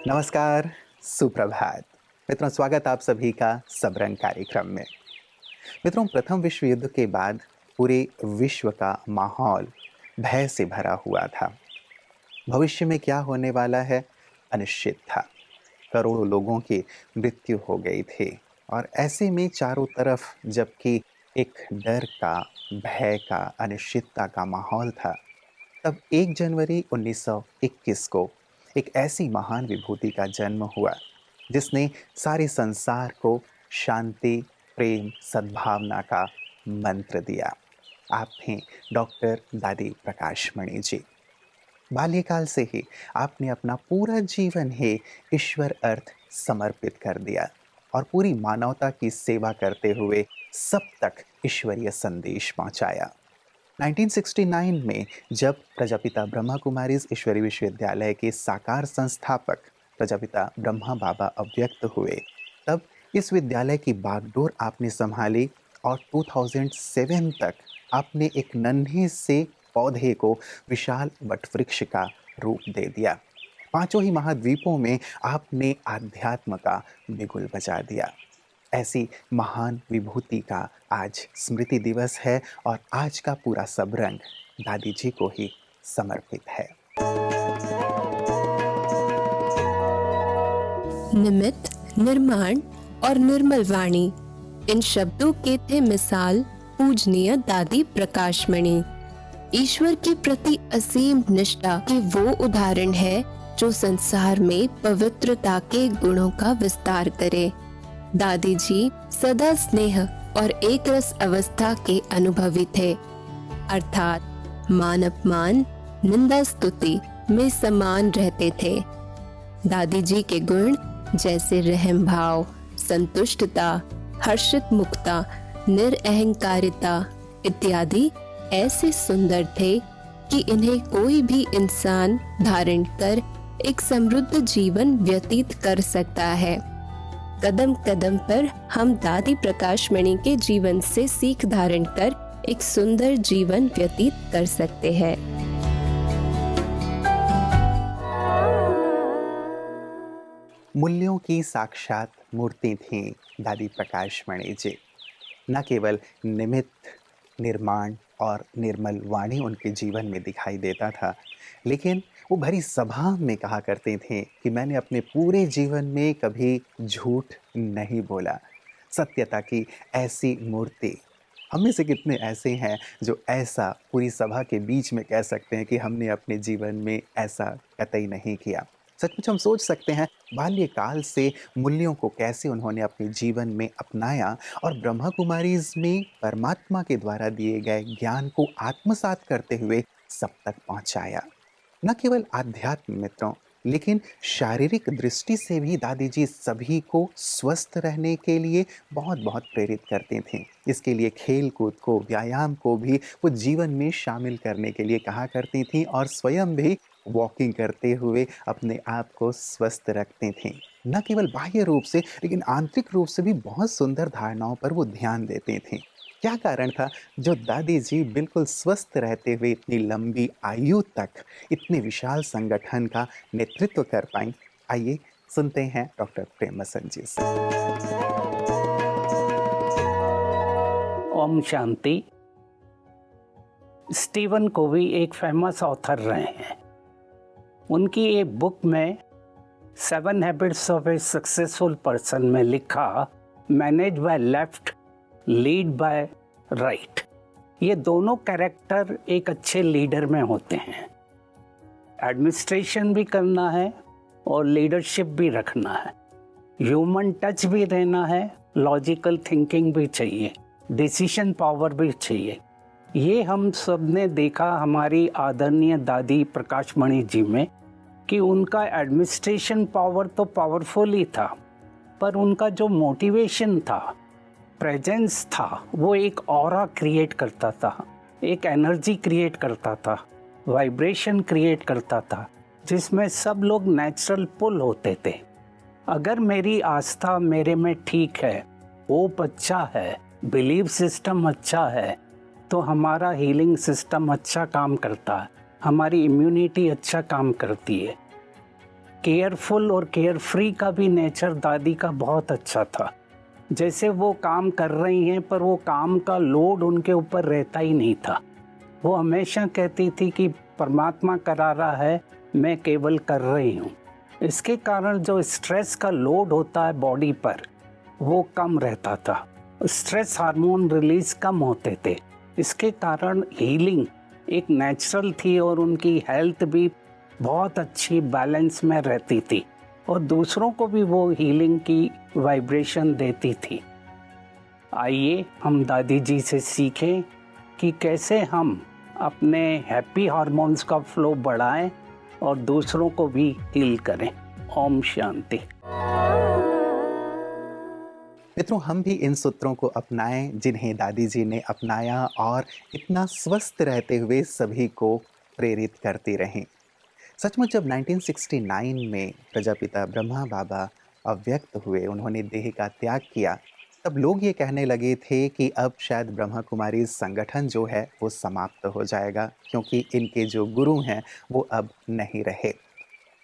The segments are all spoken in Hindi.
नमस्कार, सुप्रभात। मित्रों, स्वागत आप सभी का सबरंग कार्यक्रम में। मित्रों, प्रथम विश्व युद्ध के बाद पूरे विश्व का माहौल भय से भरा हुआ था। भविष्य में क्या होने वाला है, अनिश्चित था। करोड़ों लोगों की मृत्यु हो गई थी और ऐसे में चारों तरफ जबकि एक डर का, भय का, अनिश्चितता का माहौल था, तब 1 जनवरी 1921 को एक ऐसी महान विभूति का जन्म हुआ जिसने सारे संसार को शांति, प्रेम, सद्भावना का मंत्र दिया। आप हैं डॉक्टर दादी प्रकाशमणि जी। बाल्यकाल से ही आपने अपना पूरा जीवन ही ईश्वर अर्थ समर्पित कर दिया और पूरी मानवता की सेवा करते हुए सब तक ईश्वरीय संदेश पहुंचाया। 1969 में जब प्रजापिता ब्रह्मा कुमारीज ईश्वरीय विश्वविद्यालय के साकार संस्थापक प्रजापिता ब्रह्मा बाबा अव्यक्त हुए, तब इस विद्यालय की बागडोर आपने संभाली और 2007 तक आपने एक नन्हे से पौधे को विशाल वटवृक्ष का रूप दे दिया। पांचों ही महाद्वीपों में आपने आध्यात्म का बिगुल बजा दिया। ऐसी महान विभूति का आज स्मृति दिवस है और आज का पूरा सबरंग दादी जी को ही समर्पित है। निमित्त, निर्माण और निर्मल वाणी, इन शब्दों के थे मिसाल पूजनीय दादी प्रकाशमणि। ईश्वर के प्रति असीम निष्ठा के वो उदाहरण है जो संसार में पवित्रता के गुणों का विस्तार करे। दादी जी सदा स्नेह और एक रस अवस्था के अनुभवी थे, अर्थात मान अपमान, निंदा स्तुति में समान रहते थे। दादी जी के गुण जैसे रहम भाव, संतुष्टता, हर्षित मुक्ता, निरअहंकारिता इत्यादि ऐसे सुंदर थे कि इन्हें कोई भी इंसान धारण कर एक समृद्ध जीवन व्यतीत कर सकता है। कदम कदम पर हम दादी प्रकाशमणि के जीवन से सीख धारण कर एक सुंदर जीवन व्यतीत कर सकते हैं। मूल्यों की साक्षात मूर्ति थी दादी प्रकाशमणि जी। न केवल निमित्त, निर्माण और निर्मल वाणी उनके जीवन में दिखाई देता था, लेकिन वो भरी सभा में कहा करते थे कि मैंने अपने पूरे जीवन में कभी झूठ नहीं बोला। सत्यता की ऐसी मूर्ति। हम में से कितने ऐसे हैं जो ऐसा पूरी सभा के बीच में कह सकते हैं कि हमने अपने जीवन में ऐसा कतई नहीं किया। सचमुच हम सोच सकते हैं बाल्यकाल से मूल्यों को कैसे उन्होंने अपने जीवन में अपनाया और ब्रह्मा कुमारीज में परमात्मा के द्वारा दिए गए ज्ञान को आत्मसात करते हुए सब तक पहुंचाया। न केवल आध्यात्म मित्रों, लेकिन शारीरिक दृष्टि से भी दादी जी सभी को स्वस्थ रहने के लिए बहुत बहुत प्रेरित करते थे। इसके लिए खेल कूद को, व्यायाम को भी वो जीवन में शामिल करने के लिए कहा करती थी और स्वयं भी वॉकिंग करते हुए अपने आप को स्वस्थ रखते थे। न केवल बाह्य रूप से लेकिन आंतरिक रूप से भी बहुत सुंदर धारणाओं पर वो ध्यान देते थे। क्या कारण था जो दादी जी बिल्कुल स्वस्थ रहते हुए इतनी लंबी आयु तक इतने विशाल संगठन का नेतृत्व कर पाई? आइए सुनते हैं डॉक्टर प्रेमसन जी से। ओम शांति। स्टीवन कोवी एक फेमस ऑथर रहे हैं। उनकी एक बुक में 7 habits of A successful person में लिखा, manage by left, lead by right. ये दोनों कैरेक्टर एक अच्छे लीडर में होते हैं। एडमिनिस्ट्रेशन भी करना है और लीडरशिप भी रखना है। ह्यूमन टच भी देना है, लॉजिकल थिंकिंग भी चाहिए, डिसीजन पावर भी चाहिए। ये हम सब ने देखा हमारी आदरणीय दादी प्रकाशमणि जी में कि उनका एडमिनिस्ट्रेशन पावर तो पावरफुल ही था, पर उनका जो मोटिवेशन था, प्रेजेंस था, वो एक ऑरा क्रिएट करता था, एक एनर्जी क्रिएट करता था, वाइब्रेशन क्रिएट करता था, जिसमें सब लोग नेचुरल पुल होते थे। अगर मेरी आस्था मेरे में ठीक है, होप अच्छा है, बिलीव सिस्टम अच्छा है, तो हमारा हीलिंग सिस्टम अच्छा काम करता है, हमारी इम्यूनिटी अच्छा काम करती है। केयरफुल और केयर फ्री का भी नेचर दादी का बहुत अच्छा था। जैसे वो काम कर रही हैं पर वो काम का लोड उनके ऊपर रहता ही नहीं था। वो हमेशा कहती थी कि परमात्मा करा रहा है, मैं केवल कर रही हूँ। इसके कारण जो स्ट्रेस का लोड होता है बॉडी पर वो कम रहता था, स्ट्रेस हार्मोन रिलीज कम होते थे। इसके कारण हीलिंग एक नेचुरल थी और उनकी हेल्थ भी बहुत अच्छी बैलेंस में रहती थी और दूसरों को भी वो हीलिंग की वाइब्रेशन देती थी। आइए हम दादी जी से सीखें कि कैसे हम अपने हैप्पी हार्मोन्स का फ्लो बढ़ाएं और दूसरों को भी हील करें। ओम शांति। मित्रों, हम भी इन सूत्रों को अपनाएं जिन्हें दादी जी ने अपनाया और इतना स्वस्थ रहते हुए सभी को प्रेरित करती रहें। सचमुच जब 1969 में प्रजापिता ब्रह्मा बाबा अव्यक्त हुए, उन्होंने देह का त्याग किया, तब लोग ये कहने लगे थे कि अब शायद ब्रह्मा कुमारी संगठन जो है वो समाप्त हो जाएगा, क्योंकि इनके जो गुरु हैं वो अब नहीं रहे।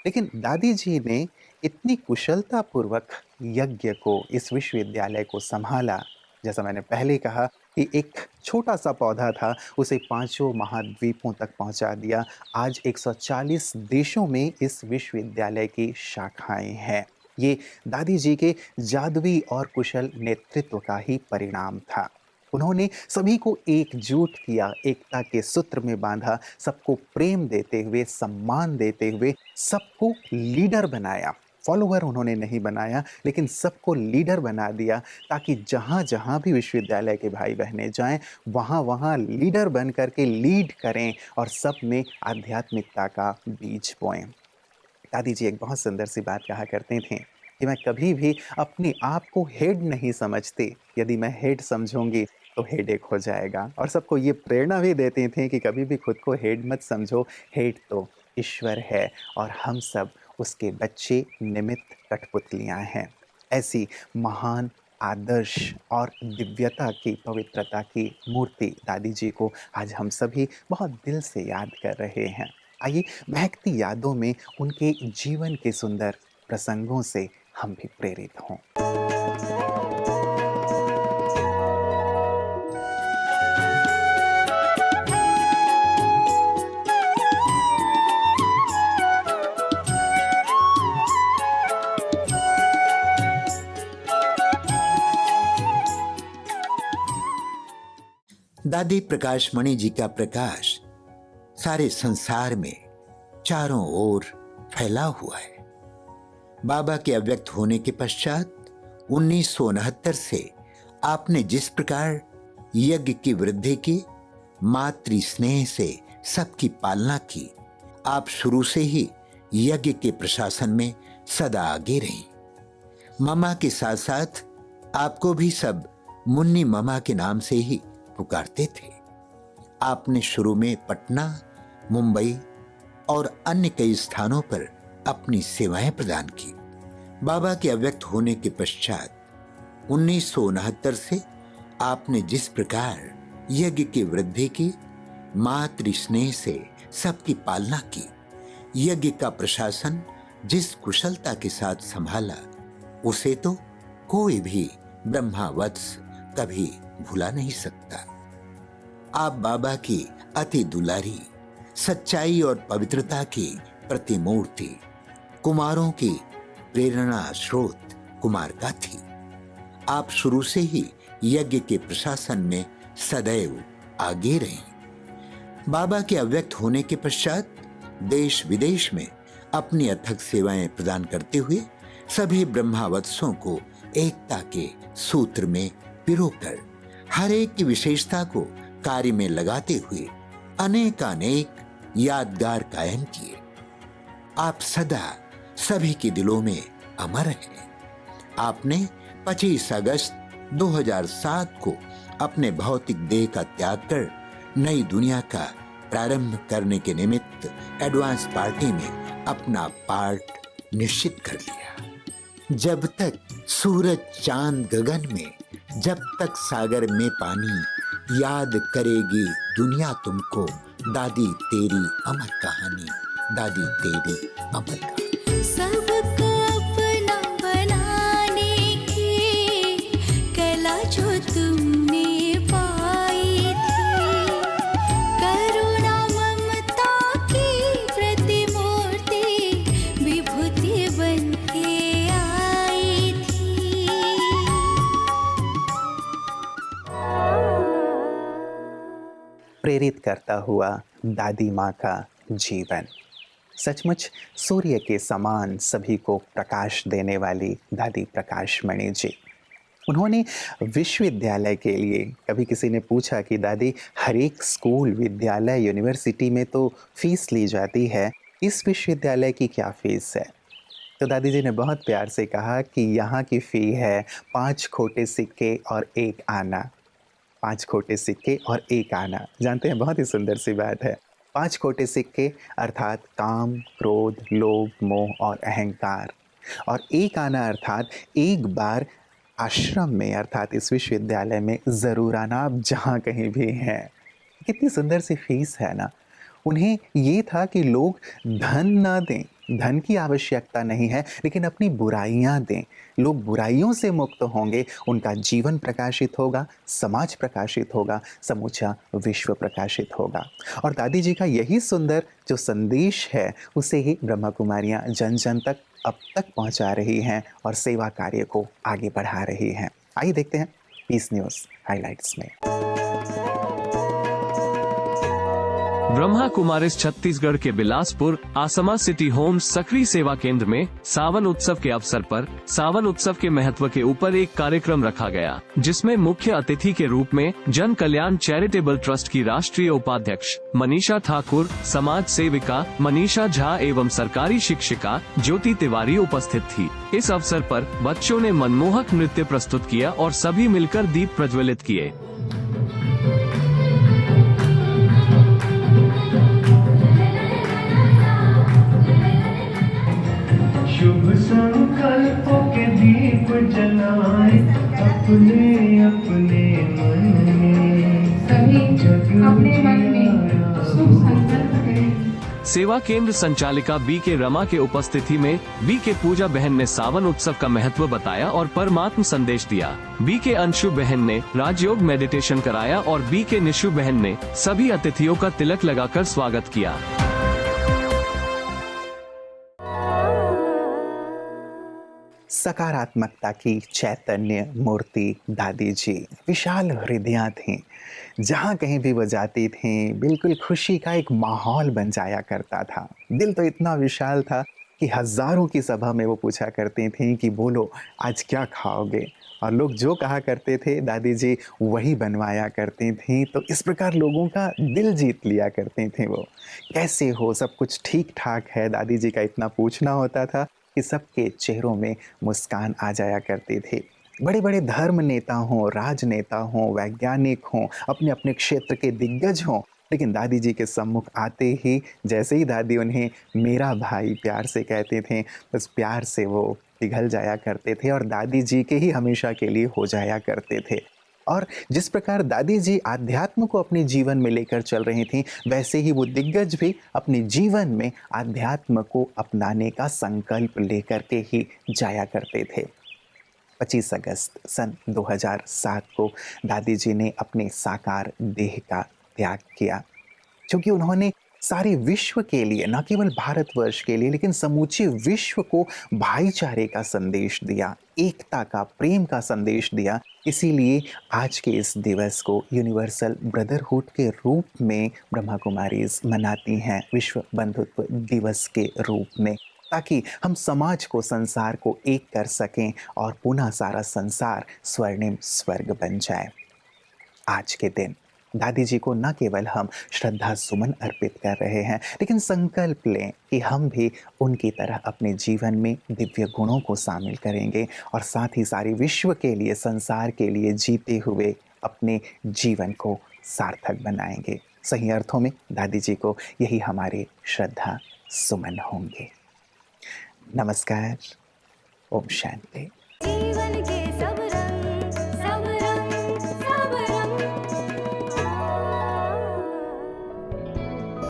लेकिन दादी जी ने इतनी कुशलतापूर्वक यज्ञ को, इस विश्वविद्यालय को संभाला। जैसा मैंने पहले कहा कि एक छोटा सा पौधा था, उसे 5 महाद्वीपों तक पहुंचा दिया। आज 140 देशों में इस विश्वविद्यालय की शाखाएं हैं। ये दादी जी के जादुई और कुशल नेतृत्व का ही परिणाम था। उन्होंने सभी को एकजुट किया, एकता के सूत्र में बांधा, सबको प्रेम देते हुए, सम्मान देते हुए, सबको लीडर बनाया। फॉलोवर उन्होंने नहीं बनाया, लेकिन सबको लीडर बना दिया, ताकि जहाँ जहाँ भी विश्वविद्यालय के भाई बहनें जाएं, वहाँ वहाँ लीडर बन करके लीड करें और सब में आध्यात्मिकता का बीज बोएं। दादी जी एक बहुत सुंदर सी बात कहा करते थे कि मैं कभी भी अपने आप को हेड नहीं समझती, यदि मैं हेड समझूंगी तो हेडेक हो जाएगा। और सबको ये प्रेरणा भी देते थे कि कभी भी खुद को हेड मत समझो, हेड तो ईश्वर है और हम सब उसके बच्चे, निमित्त कठपुतलियाँ हैं। ऐसी महान आदर्श और दिव्यता की, पवित्रता की मूर्ति दादी जी को आज हम सभी बहुत दिल से याद कर रहे हैं। आइए महकती यादों में उनके जीवन के सुंदर प्रसंगों से हम भी प्रेरित हों। दादी प्रकाश मणि जी का प्रकाश सारे संसार में चारों ओर फैला हुआ है। बाबा के अव्यक्त होने के पश्चात 1969 से आपने जिस प्रकार यज्ञ की वृद्धि की, मातृ स्नेह से सबकी पालना की, आप शुरू से ही यज्ञ के प्रशासन में सदा आगे रही। ममा के साथ साथ आपको भी सब मुन्नी ममा के नाम से ही पुकारते थे। आपने शुरू में पटना, मुंबई और अन्य कई स्थानों पर अपनी सेवाएं प्रदान की। बाबा के अव्यक्त होने के पश्चात 1969 से आपने जिस प्रकार यज्ञ की वृद्धि की, मातृ स्नेह से सबकी पालना की, यज्ञ का प्रशासन जिस कुशलता के साथ संभाला, उसे तो कोई भी ब्रह्मावत्स कभी भुला नहीं सकता। आप बाबा की अति दुलारी, सच्चाई और पवित्रता की प्रतिमूर्ति, कुमारों की प्रेरणा स्रोत कुमारका थी। आप शुरू से ही यज्ञ के प्रशासन में सदैव आगे रहीं। बाबा के अव्यक्त होने के पश्चात देश विदेश में अपनी अथक सेवाएं प्रदान करते हुए सभी ब्रह्मावत्सों को एकता के सूत्र में पिरोकर हर एक की विशेषता को कार्य में लगाते हुए अनेकानेक यादगार कायम किए। आप सदा सभी के दिलों में अमर हैं। आपने 25 अगस्त 2007 को अपने भौतिक देह का त्याग कर नई दुनिया का प्रारंभ करने के निमित्त एडवांस पार्टी में अपना पार्ट निश्चित कर लिया। जब तक सूरज चांद गगन में, जब तक सागर में पानी, याद करेगी दुनिया तुमको, दादी तेरी अमर कहानी, दादी तेरी अमर कहानी। सबको अपना बनाने की कला जो तुमने पाई थी, करुणा ममता की प्रतिमूर्ति विभूति बन के आई थी। प्रेरित करता हुआ दादी माँ का जीवन, सचमुच सूर्य के समान सभी को प्रकाश देने वाली दादी प्रकाशमणि जी। उन्होंने विश्वविद्यालय के लिए, कभी किसी ने पूछा कि दादी हर एक स्कूल, विद्यालय, यूनिवर्सिटी में तो फीस ली जाती है, इस विश्वविद्यालय की क्या फीस है? तो दादी जी ने बहुत प्यार से कहा कि यहाँ की फ़ी है 5 खोटे सिक्के और 1 आना। 5 खोटे सिक्के और 1 आना, जानते हैं, बहुत ही सुंदर सी बात है। 5 खोटे सिक्के अर्थात काम, क्रोध, लोभ, मोह और अहंकार, और 1 आना अर्थात एक बार आश्रम में अर्थात इस विश्वविद्यालय में ज़रूर आना, आप जहाँ कहीं भी हैं। कितनी सुंदर सी फीस है ना। उन्हें ये था कि लोग धन ना दें, धन की आवश्यकता नहीं है, लेकिन अपनी बुराइयां दें। लोग बुराइयों से मुक्त होंगे, उनका जीवन प्रकाशित होगा, समाज प्रकाशित होगा, समूचा विश्व प्रकाशित होगा। और दादी जी का यही सुंदर जो संदेश है, उसे ही ब्रह्मा कुमारियाँ जन जन तक अब तक पहुंचा रही हैं और सेवा कार्य को आगे बढ़ा रही हैं। आइए देखते हैं पीस न्यूज़ हाइलाइट्स में। ब्रह्मा कुमारिस छत्तीसगढ़ के बिलासपुर आसमा सिटी होम्स सक्रिय सेवा केंद्र में सावन उत्सव के अवसर पर सावन उत्सव के महत्व के ऊपर एक कार्यक्रम रखा गया, जिसमें मुख्य अतिथि के रूप में जन कल्याण चैरिटेबल ट्रस्ट की राष्ट्रीय उपाध्यक्ष मनीषा ठाकुर, समाज सेविका मनीषा झा एवं सरकारी शिक्षिका ज्योति तिवारी उपस्थित थी। इस अवसर पर बच्चों ने मनमोहक नृत्य प्रस्तुत किया और सभी मिलकर दीप प्रज्वलित किए। शुभ संकल्पों के दीप जलाएं अपने अपने मन में, सभी अपने मन में शुभ संकल्प करें। सेवा केंद्र संचालिका बी के रमा के उपस्थिति में बी के पूजा बहन ने सावन उत्सव का महत्व बताया और परमात्म संदेश दिया। बी के अंशु बहन ने राजयोग मेडिटेशन कराया और बी के निशु बहन ने सभी अतिथियों का तिलक लगाकर स्वागत किया। सकारात्मकता की चैतन्य मूर्ति दादी जी, विशाल हृदयाँ थीं। जहाँ कहीं भी वो जाती थीं, बिल्कुल खुशी का एक माहौल बन जाया करता था। दिल तो इतना विशाल था कि हज़ारों की सभा में वो पूछा करती थीं कि बोलो आज क्या खाओगे, और लोग जो कहा करते थे दादी जी वही बनवाया करती थीं। तो इस प्रकार लोगों का दिल जीत लिया करती थीं वो। कैसे हो, सब कुछ ठीक ठाक है, दादी जी का इतना पूछना होता था कि सबके चेहरों में मुस्कान आ जाया करती थी। बड़े बड़े धर्म नेता हों, राजनेता हों, वैज्ञानिक हों, अपने अपने क्षेत्र के दिग्गज हों, लेकिन दादी जी के सम्मुख आते ही जैसे ही दादी उन्हें मेरा भाई प्यार से कहते थे, बस प्यार से वो पिघल जाया करते थे और दादी जी के ही हमेशा के लिए हो जाया करते थे। और जिस प्रकार दादी जी आध्यात्म को अपने जीवन में लेकर चल रही थीं, वैसे ही वो दिग्गज भी अपने जीवन में आध्यात्म को अपनाने का संकल्प लेकर के ही जाया करते थे। 25 अगस्त सन 2007 को दादी जी ने अपने साकार देह का त्याग किया, क्योंकि उन्होंने सारे विश्व के लिए, न केवल भारतवर्ष के लिए, लेकिन समूचे विश्व को भाईचारे का संदेश दिया, एकता का, प्रेम का संदेश दिया। इसीलिए आज के इस दिवस को यूनिवर्सल ब्रदरहुड के रूप में ब्रह्मा कुमारीज मनाती हैं, विश्व बंधुत्व दिवस के रूप में, ताकि हम समाज को, संसार को एक कर सकें और पुनः सारा संसार स्वर्णिम स्वर्ग बन जाए। आज के दिन दादी जी को न केवल हम श्रद्धा सुमन अर्पित कर रहे हैं, लेकिन संकल्प लें कि हम भी उनकी तरह अपने जीवन में दिव्य गुणों को शामिल करेंगे और साथ ही सारे विश्व के लिए, संसार के लिए जीते हुए अपने जीवन को सार्थक बनाएंगे। सही अर्थों में दादी जी को यही हमारे श्रद्धा सुमन होंगे। नमस्कार, ओम शांति।